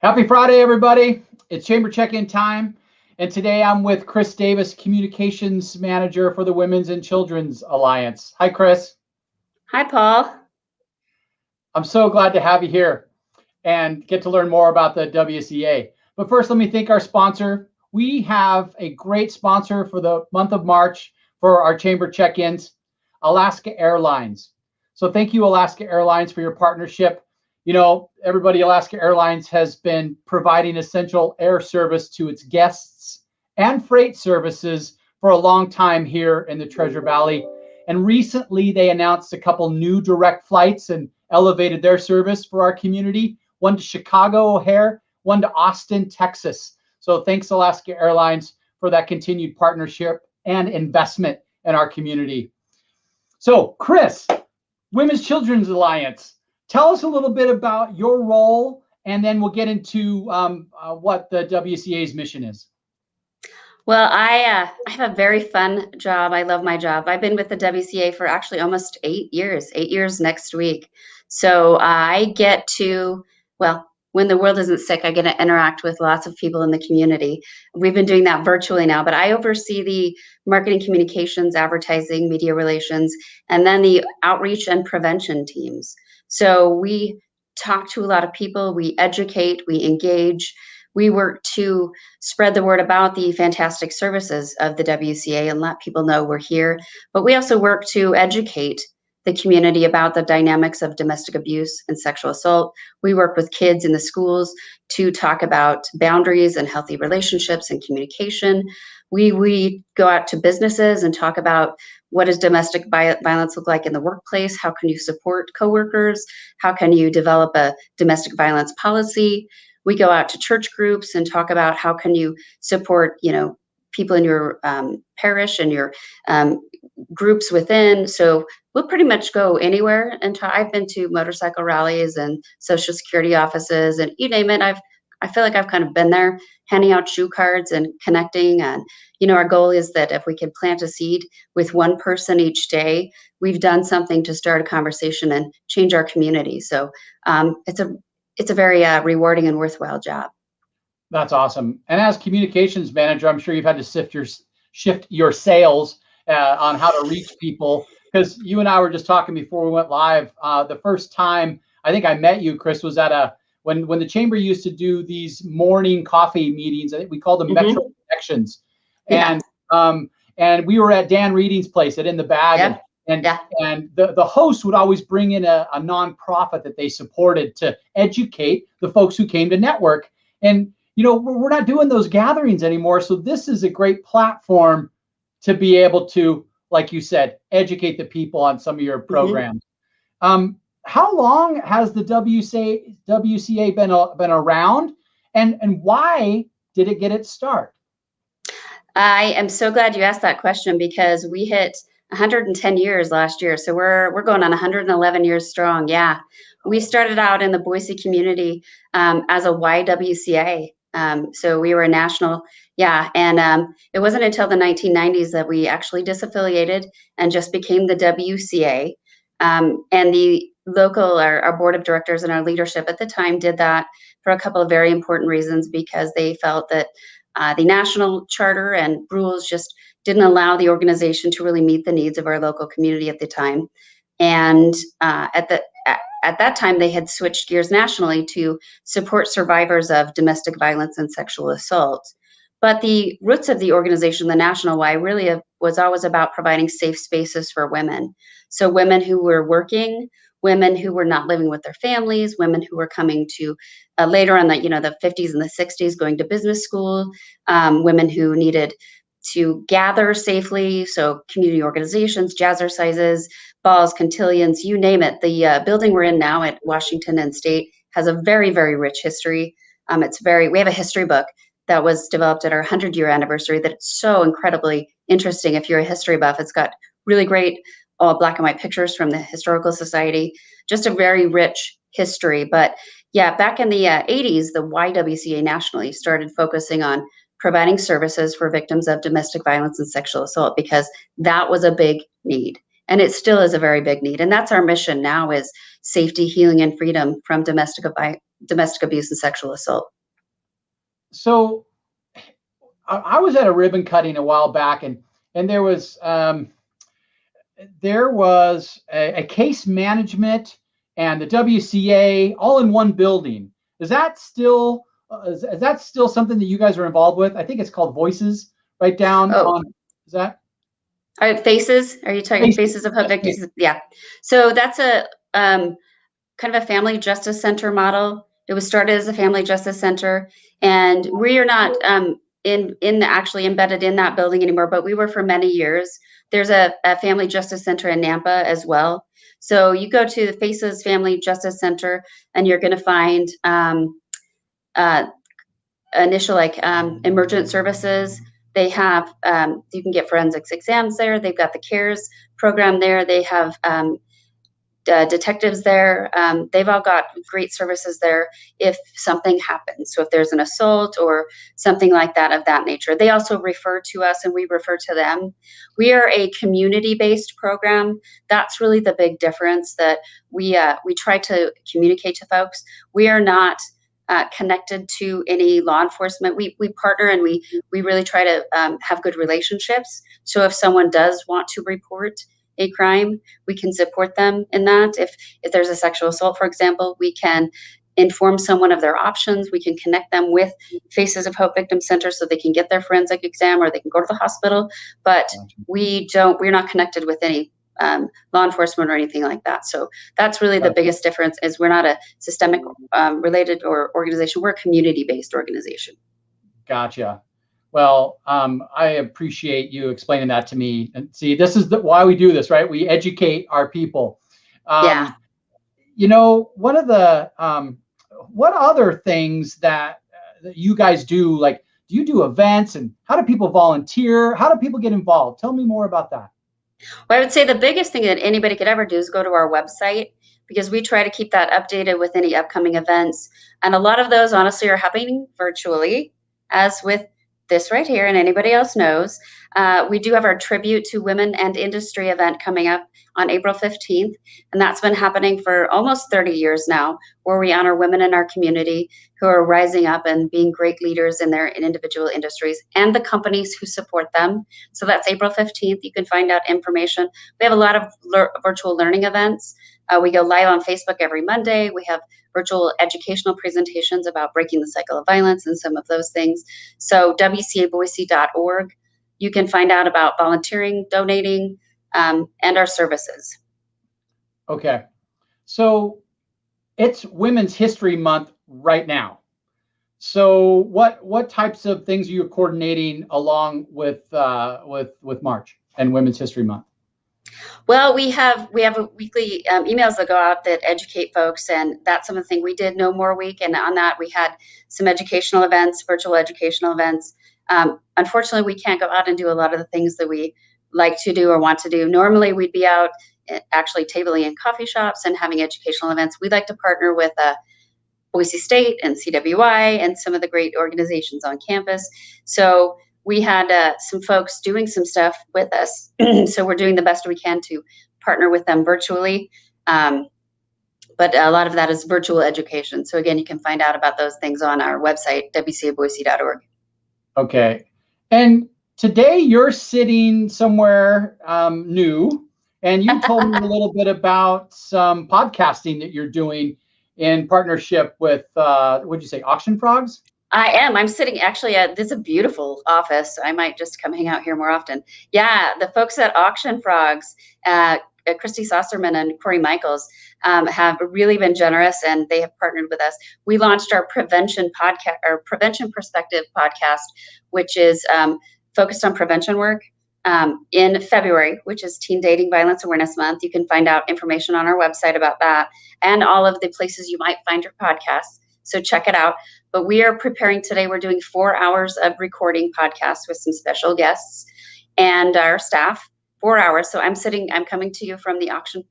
Happy Friday, everybody. It's Chamber Check-In time. And today I'm with Chris Davis, Communications Manager for the Women's and Children's Alliance. Hi, Chris. Hi, Paul. I'm so glad to have you here and get to learn more about the WCA. But first, let me thank our sponsor. We have a great sponsor for the month of March for our Chamber Check-ins, Alaska Airlines. So thank you, Alaska Airlines, for your partnership. You know, everybody, Alaska Airlines has been providing essential air service to its guests and freight services for a long time here in the Treasure Valley. And recently they announced a couple new direct flights and elevated their service for our community, one to Chicago O'Hare, one to Austin, Texas. So thanks, Alaska Airlines, for that continued partnership and investment in our community. So, Chris, Women's Children's Alliance, tell us a little bit about your role, and then we'll get into what the WCA's mission is. Well, I have a very fun job. I love my job. I've been with the WCA for actually almost 8 years next week. So I get to, well, when the world isn't sick, I get to interact with lots of people in the community. We've been doing that virtually now, but I oversee the marketing, communications, advertising, media relations, and then the outreach and prevention teams. So we talk to a lot of people, we educate, we engage, we work to spread the word about the fantastic services of the WCA and let people know we're here. But we also work to educate the community about the dynamics of domestic abuse and sexual assault. We work with kids in the schools to talk about boundaries and healthy relationships and communication. We go out to businesses and talk about what does domestic violence look like in the workplace? How can you support coworkers? How can you develop a domestic violence policy? We go out to church groups and talk about how can you support, people in your parish and your groups within. So we'll pretty much go anywhere. And I've been to motorcycle rallies and social security offices and you name it. I feel like I've kind of been there, handing out shoe cards and connecting. And our goal is that if we can plant a seed with one person each day, we've done something to start a conversation and change our community. So it's a very rewarding and worthwhile job. That's awesome. And as communications manager, I'm sure you've had to shift your sails on how to reach people, because you and I were just talking before we went live. The first time I think I met you, Chris, was at when the chamber used to do these morning coffee meetings. I think we called them Metro Connections, and we were at Dan Reading's place at In the Bag. Yep. And the host would always bring in a nonprofit that they supported to educate the folks who came to network. And we're not doing those gatherings anymore. So this is a great platform to be able to, like you said, educate the people on some of your programs. How long has the WCA been around, and why did it get its start? I am so glad you asked that question because we hit 110 years last year. So we're going on 111 years strong. Yeah. We started out in the Boise community as a YWCA. So we were a national, and it wasn't until the 1990s that we actually disaffiliated and just became the WCA. And the local, our board of directors and our leadership at the time did that for a couple of very important reasons, because they felt that the national charter and rules just didn't allow the organization to really meet the needs of our local community at the time. And at that time, they had switched gears nationally to support survivors of domestic violence and sexual assault. But the roots of the organization, the national Y, really was always about providing safe spaces for women. So women who were working, women who were not living with their families, women who were coming to later on the 50s and the 60s, going to business school, women who needed to gather safely. So community organizations, jazzercises, balls, cotillions, you name it. The building we're in now at Washington and State has a very, very rich history. We have a history book that was developed at our 100-year anniversary that's so incredibly interesting. If you're a history buff, it's got really great all black and white pictures from the Historical Society, just a very rich history. But yeah, back in the 80s, the YWCA nationally started focusing on providing services for victims of domestic violence and sexual assault, because that was a big need. And it still is a very big need. And that's our mission now, is safety, healing, and freedom from domestic domestic abuse and sexual assault. So I was at a ribbon cutting a while back, and there was a case management and the WCA all in one building. Is that still something that you guys are involved with? I think it's called Voices, right down on. Is that? All right, Faces. Are you talking Faces of Hope Victims? Yeah. So that's a kind of a family justice center model. It was started as a family justice center, and we are not actually embedded in that building anymore, but we were for many years. There's a family justice center in Nampa as well. So you go to the Faces Family Justice Center, and you're going to find initial emergent services. They have you can get forensics exams there. They've got the CARES program there. They have detectives there. They've all got great services there if something happens. So if there's an assault or something like that of that nature, they also refer to us and we refer to them. We are a community-based program. That's really the big difference that we try to communicate to folks. We are not connected to any law enforcement. We partner and we really try to have good relationships. So if someone does want to report a crime, we can support them in that. If there's a sexual assault, for example, we can inform someone of their options. We can connect them with Faces of Hope Victim Center so they can get their forensic exam or they can go to the hospital. But we're not connected with any law enforcement or anything like that. So that's really the biggest difference is we're not a systemic related or organization. We're a community-based organization. Gotcha. Well, I appreciate you explaining that to me. And see, this is why we do this, right? We educate our people. You know, one of the what other things that you guys do? Like, do you do events, and how do people volunteer? How do people get involved? Tell me more about that. Well, I would say the biggest thing that anybody could ever do is go to our website, because we try to keep that updated with any upcoming events. And a lot of those, honestly, are happening virtually, as with this right here, and anybody else knows. We do have our Tribute to Women and Industry event coming up on April 15th, and that's been happening for almost 30 years now, where we honor women in our community who are rising up and being great leaders in their individual industries and the companies who support them. So that's April 15th. You can find out information. We have a lot of virtual learning events. We go live on Facebook every Monday. We have virtual educational presentations about breaking the cycle of violence and some of those things. So WCABoise.org, you can find out about volunteering, donating, and our services. Okay. So it's Women's History Month right now. So what types of things are you coordinating along with March and Women's History Month? Well, we have weekly emails that go out that educate folks, and that's something we did No More Week, and on that we had some educational events, virtual educational events. Unfortunately, we can't go out and do a lot of the things that we like to do or want to do. Normally, we'd be out actually tabling in coffee shops and having educational events. We'd like to partner with Boise State and CWI and some of the great organizations on campus. So we had some folks doing some stuff with us. So we're doing the best we can to partner with them virtually. But a lot of that is virtual education. So again, you can find out about those things on our website, wcaboise.org. Okay. And today you're sitting somewhere new, and you told me a little bit about some podcasting that you're doing in partnership with, what'd you say, Auction Frogs? I am. I'm sitting actually this is a beautiful office. I might just come hang out here more often. Yeah, the folks at Auction Frogs, Christy Saucerman and Corey Michaels, have really been generous, and they have partnered with us. We launched our prevention podcast, our Prevention Perspective podcast, which is focused on prevention work in February, which is Teen Dating Violence Awareness Month. You can find out information on our website about that and all of the places you might find your podcasts. So check it out. But we are preparing today. We're doing 4 hours of recording podcasts with some special guests and our staff. 4 hours. So I'm coming to you from the Auction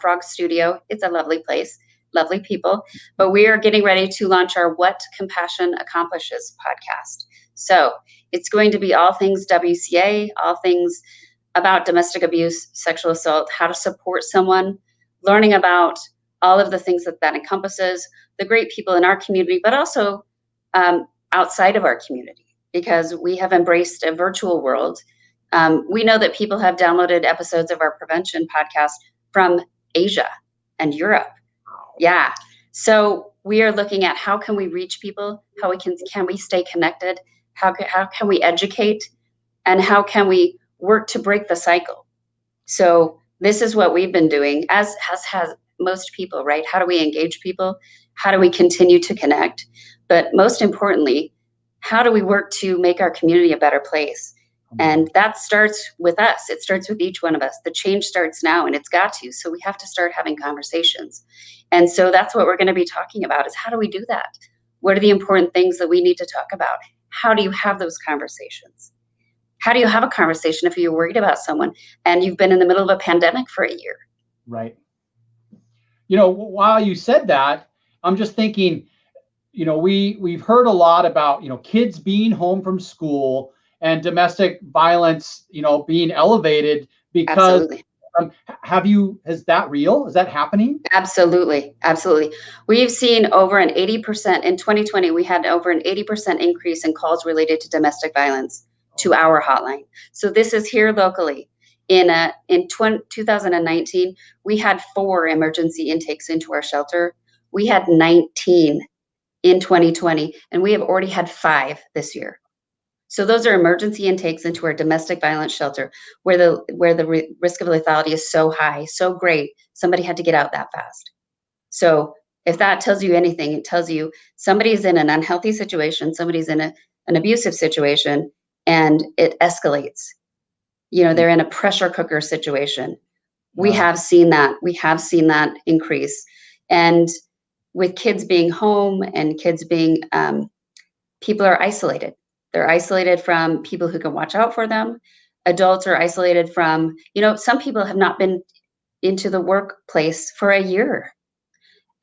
Frog studio. It's a lovely place, lovely people. But we are getting ready to launch our What Compassion Accomplishes podcast. So it's going to be all things WCA, all things about domestic abuse, sexual assault, how to support someone, learning about all of the things that that encompasses, the great people in our community, but also outside of our community, because we have embraced a virtual world. We know that people have downloaded episodes of our prevention podcast from Asia and Europe. Yeah. So we are looking at how can we reach people, how we can we stay connected, how can we educate, and how can we work to break the cycle. So this is what we've been doing, as has most people, right? How do we engage people? How do we continue to connect? But most importantly, how do we work to make our community a better place? And that starts with us. It starts with each one of us. The change starts now, and it's got to. So we have to start having conversations. And so that's what we're going to be talking about, is how do we do that? What are the important things that we need to talk about? How do you have those conversations? How do you have a conversation if you're worried about someone and you've been in the middle of a pandemic for a year? Right. You know, while you said that, I'm just thinking, you know, we've heard a lot about, you know, kids being home from school and domestic violence, you know, being elevated because is that real? Is that happening? Absolutely. Absolutely. We've seen over an 80% in 2020, we had over an 80% increase in calls related to domestic violence to our hotline. So this is here locally. In 2019, we had 4 emergency intakes into our shelter. We had 19 in 2020, and we have already had 5 this year. So those are emergency intakes into our domestic violence shelter, where the risk of lethality is so high, so great, somebody had to get out that fast. So if that tells you anything, it tells you somebody's in an unhealthy situation, somebody's in an abusive situation, and it escalates. You know, they're in a pressure cooker situation. We have seen that. We have seen that increase. And with kids being home and kids being, people are isolated. They're isolated from people who can watch out for them. Adults are isolated from, you know, some people have not been into the workplace for a year.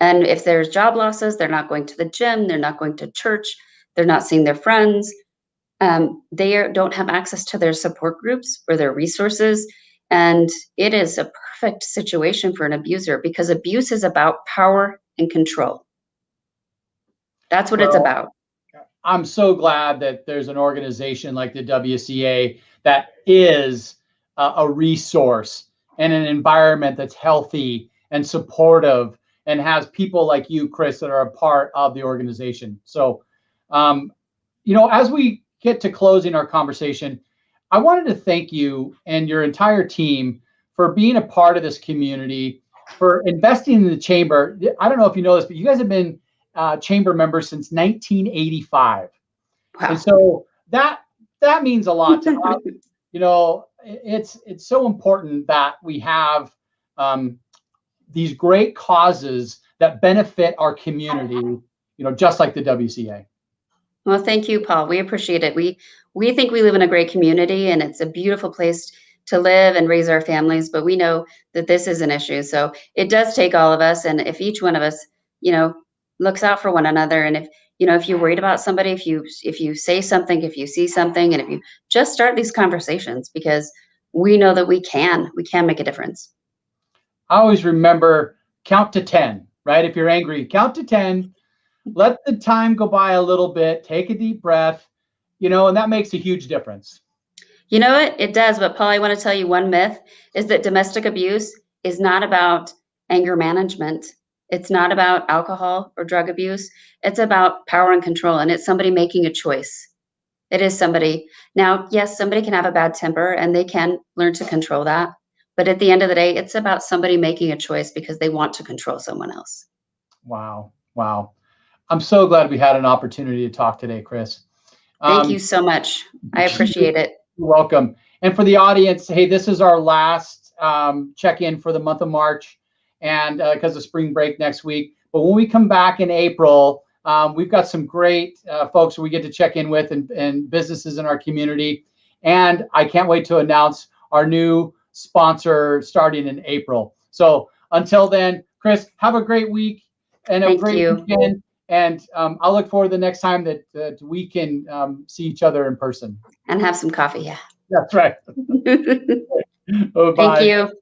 And if there's job losses, they're not going to the gym, they're not going to church, they're not seeing their friends. They don't have access to their support groups or their resources. And it is a perfect situation for an abuser, because abuse is about power and control. That's what it's about. I'm so glad that there's an organization like the WCA that is a resource and an environment that's healthy and supportive and has people like you, Chris, that are a part of the organization. So, you know, as we get to closing our conversation, I wanted to thank you and your entire team for being a part of this community, for investing in the chamber. I don't know if you know this, but you guys have been chamber members since 1985. Wow. And so that means a lot to us. You know, it's so important that we have these great causes that benefit our community, you know, just like the WCA. Well, thank you, Paul. We appreciate it. We think we live in a great community, and it's a beautiful place to live and raise our families, but we know that this is an issue. So it does take all of us. And if each one of us, you know, looks out for one another, and if you're worried about somebody, if you say something, if you see something, and if you just start these conversations, because we know that we can make a difference. I always remember, count to 10, right? If you're angry, count to 10, let the time go by a little bit, take a deep breath, you know, and that makes a huge difference. You know what? It does. But Paul, I want to tell you one myth is that domestic abuse is not about anger management. It's not about alcohol or drug abuse. It's about power and control. And it's somebody making a choice. It is somebody. Now, yes, somebody can have a bad temper and they can learn to control that. But at the end of the day, it's about somebody making a choice because they want to control someone else. Wow. Wow. I'm so glad we had an opportunity to talk today, Chris. Thank you so much. I appreciate it. You're welcome. And for the audience, hey, this is our last check-in for the month of March, and because of spring break next week. But when we come back in April, we've got some great folks we get to check in with, and businesses in our community. And I can't wait to announce our new sponsor starting in April. So until then, Chris, have a great week and a great weekend. And I'll look forward to the next time that we can see each other in person. And have some coffee, yeah. That's right. Thank you.